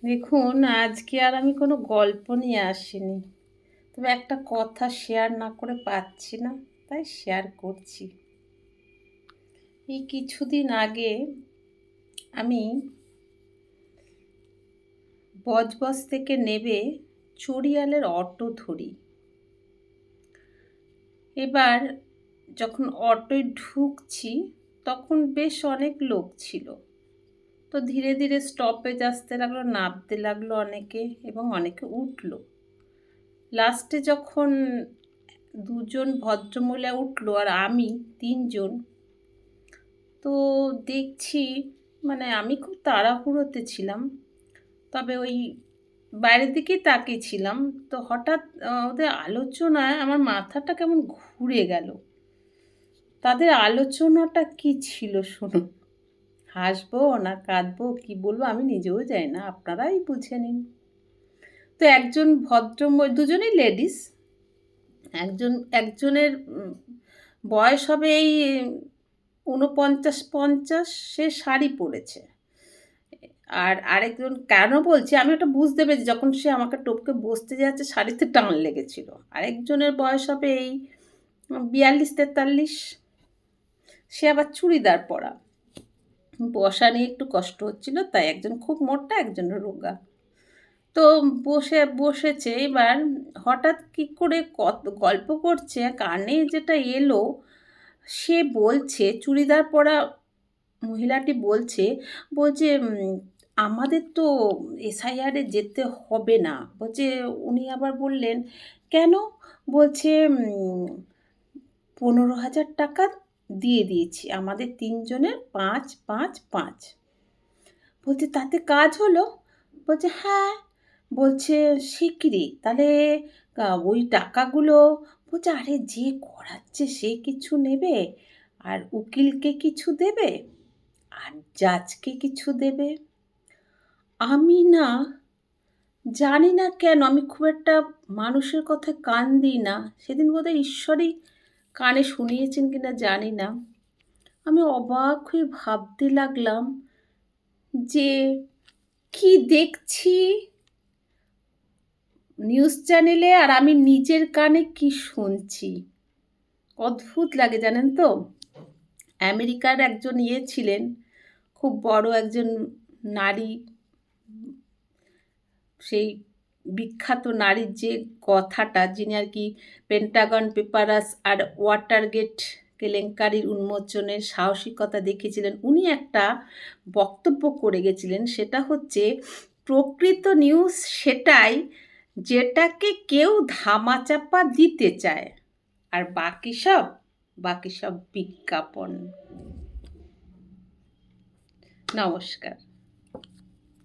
দেখুন, আজকে আর আমি কোনো গল্প নিয়ে আসিনি। তবে একটা কথা শেয়ার না করে পাচ্ছি না, তাই শেয়ার করছি। এই কিছুদিন আগে আমি বজবজ থেকে নেমে চড়িয়ালের অটো ধরি। এবার যখন অটোয় ঢুকছি তখন বেশ অনেক লোক ছিল। তো ধীরে ধীরে স্টপেজ আসতে লাগলো, নামতে লাগলো অনেকে এবং অনেকে উঠলো। লাস্টে যখন দুজন ভদ্রমহিলা উঠলো আর আমি তিনজন, তো দেখছি মানে আমি খুব তাড়াহুড়োতে ছিলাম, তবে ওই বাইরের দিকেই তাকিয়েছিলাম। তো হঠাৎ ওদের আলোচনায় আমার মাথাটা কেমন ঘুরে গেল। তাদের আলোচনাটা কি ছিল শুনুন। হাসবো না কাঁদবো কি বলবো আমি নিজেও জানি না, আপনারাই বুঝে নিন। তো একজন দুজনেই লেডিস। একজনের বয়স হবে এই 49-50, সে শাড়ি পরেছে। আর আরেকজন, কেন বলছি আমি ওটা বুঝতে পেরেছি যখন সে আমাকে টপকে বসতে যাচ্ছে শাড়িতে টান লেগেছিল। আরেকজনের বয়স হবে এই 42-43, সে আবার চুড়িদার পরা। বসা নিয়ে একটু কষ্ট হচ্ছিল, তাই একজন খুব মোটা একজনের রোগা। তো বসেছে। এবার হঠাৎ কি করে কত গল্প করছে, কানে যেটা এলো, সে বলছে, চুড়িদার পরা মহিলাটি বলছে, আমাদের তো এসআইআরে যেতে হবে না। বলছে, উনি আবার বললেন কেন? বলছে 15,000 টাকা দিয়ে দিয়েছি, আমাদের তিনজনের 5-5-5। বলছে তাতে কাজ হলো? বলছে হ্যাঁ। বলছে শিগগিরই তাহলে ওই টাকাগুলো। বলছে আরে যে করাচ্ছে সে কিছু নেবে, আর উকিলকে কিছু দেবে, আর জাজকে কিছু দেবে। আমি না জানি না কেন, আমি খুব একটা মানুষের কথায় কান দিই না। সেদিন বোধহয় ঈশ্বরই কানে শুনিয়েছেন কিনা জানি না। আমি অবাক হয়ে ভাবতে লাগলাম যে কি দেখছি নিউজ চ্যানেলে, আর আমি নিজের কানে কি শুনছি। অদ্ভুত লাগে জানেন তো। আমেরিকার একজন ছিলেন, খুব বড় একজন নারী, সেই বিখ্যাত নারীর যে কথাটা, যিনি আর কি পেন্টাগন পেপারস আর ওয়াটারগেট কেলেঙ্কারির উন্মোচনের সাহসিকতা দেখিয়েছিলেন, উনি একটা বক্তব্য করে গেছিলেন। সেটা হচ্ছে, প্রকৃত নিউজ সেটাই যেটাকে কেউ ধামাচাপা দিতে চায়, আর বাকি সব বিজ্ঞাপন। নমস্কার।